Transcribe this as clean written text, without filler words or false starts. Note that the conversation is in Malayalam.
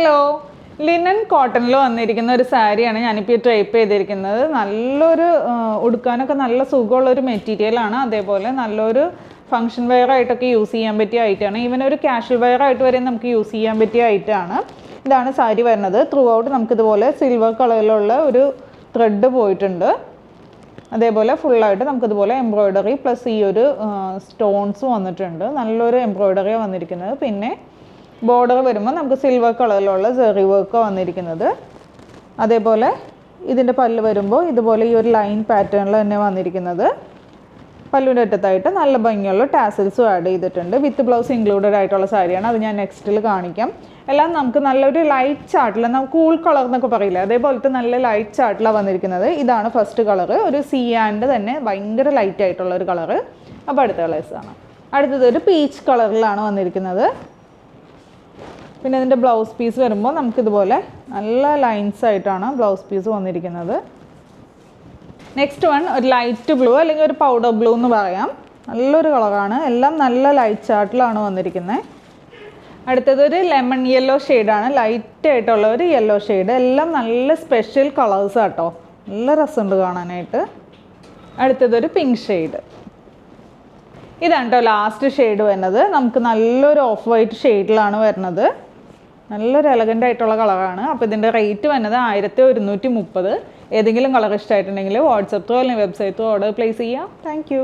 ഹലോ, ലിനൻ കോട്ടണിൽ വന്നിരിക്കുന്ന ഒരു സാരിയാണ് ഞാനിപ്പോൾ ഡ്രൈപ്പ് ചെയ്തിരിക്കുന്നത്. നല്ലൊരു ഉടുക്കാനൊക്കെ നല്ല സുഖമുള്ളൊരു മെറ്റീരിയലാണ്. അതേപോലെ നല്ലൊരു ഫങ്ഷൻ വെയർ ആയിട്ടൊക്കെ യൂസ് ചെയ്യാൻ പറ്റിയ ഐറ്റമാണ്. ഈവൻ ഒരു കാഷ്വൽ വെയർ ആയിട്ട് വരെ നമുക്ക് യൂസ് ചെയ്യാൻ പറ്റിയ ഐറ്റമാണ്. ഇതാണ് സാരി വരുന്നത്. ത്രൂ ഔട്ട് നമുക്കിതുപോലെ സിൽവർ കളറിലുള്ള ഒരു ത്രെഡ് പോയിട്ടുണ്ട്. അതേപോലെ ഫുള്ളായിട്ട് നമുക്കിതുപോലെ എംബ്രോയ്ഡറി പ്ലസ് ഈ ഒരു സ്റ്റോൺസ് വന്നിട്ടുണ്ട്. നല്ലൊരു എംബ്രോയ്ഡറിയാണ് വന്നിരിക്കുന്നത്. പിന്നെ ബോർഡർ വരുമ്പോൾ നമുക്ക് സിൽവർ കളറിലുള്ള സെറി വർക്ക് വന്നിരിക്കുന്നത്. അതേപോലെ ഇതിൻ്റെ പല്ല് വരുമ്പോൾ ഇതുപോലെ ഈ ഒരു ലൈൻ പാറ്റേണിൽ തന്നെ വന്നിരിക്കുന്നത്. പല്ലുവിൻ്റെ അറ്റത്തായിട്ട് നല്ല ഭംഗിയുള്ള ടാസൽസും ആഡ് ചെയ്തിട്ടുണ്ട്. വിത്ത് ബ്ലൗസ് ഇൻക്ലൂഡഡ് ആയിട്ടുള്ള സാരിയാണ്. അത് ഞാൻ നെക്സ്റ്റിൽ കാണിക്കാം. എല്ലാം നമുക്ക് നല്ലൊരു ലൈറ്റ് ചാർട്ടിൽ, നമുക്ക് കൂൾ കളർ എന്നൊക്കെ പറയില്ല, അതേപോലത്തെ നല്ല ലൈറ്റ് ചാർട്ടിലാണ് വന്നിരിക്കുന്നത്. ഇതാണ് ഫസ്റ്റ് കളറ്, ഒരു സിയാൻ്റെ തന്നെ ഭയങ്കര ലൈറ്റ് ആയിട്ടുള്ള ഒരു കളറ്. അപ്പോൾ അടുത്ത കളേഴ്സാണ്. അടുത്തത് ഒരു പീച്ച് കളറിലാണ് വന്നിരിക്കുന്നത്. പിന്നെ ഇതിൻ്റെ ബ്ലൗസ് പീസ് വരുമ്പോൾ നമുക്കിതുപോലെ നല്ല ലൈൻസ് ആയിട്ടാണ് ബ്ലൗസ് പീസ് വന്നിരിക്കുന്നത്. നെക്സ്റ്റ് വൺ ഒരു ലൈറ്റ് ബ്ലൂ അല്ലെങ്കിൽ ഒരു പൗഡർ ബ്ലൂ എന്ന് പറയാം. നല്ലൊരു കളറാണ്. എല്ലാം നല്ല ലൈറ്റ് ചാർട്ടിലാണ് വന്നിരിക്കുന്നത്. അടുത്തതൊരു ലെമൺ യെല്ലോ ഷെയ്ഡാണ്. ലൈറ്റ് ആയിട്ടുള്ള ഒരു യെല്ലോ ഷെയ്ഡ്. എല്ലാം നല്ല സ്പെഷ്യൽ കളേഴ്സ് ആട്ടോ. നല്ല രസമുണ്ട് കാണാനായിട്ട്. അടുത്തതൊരു പിങ്ക് ഷെയ്ഡ്. ഇതാണ് കേട്ടോ ലാസ്റ്റ് ഷെയ്ഡ് വരുന്നത്. നമുക്ക് നല്ലൊരു ഓഫ് വൈറ്റ് ഷെയ്ഡിലാണ് വരുന്നത്. നല്ലൊരു എലഗൻ്റ് ആയിട്ടുള്ള കളറാണ്. അപ്പോൾ ഇതിൻ്റെ റേറ്റ് വരുന്നത് 1130. ഏതെങ്കിലും കളർ ഇഷ്ടമായിട്ടുണ്ടെങ്കിൽ വാട്സപ്പ് ത്രൂ അല്ലെങ്കിൽ വെബ്സൈറ്റ് ത്രൂ ഓർഡർ പ്ലേസ് ചെയ്യാം. താങ്ക്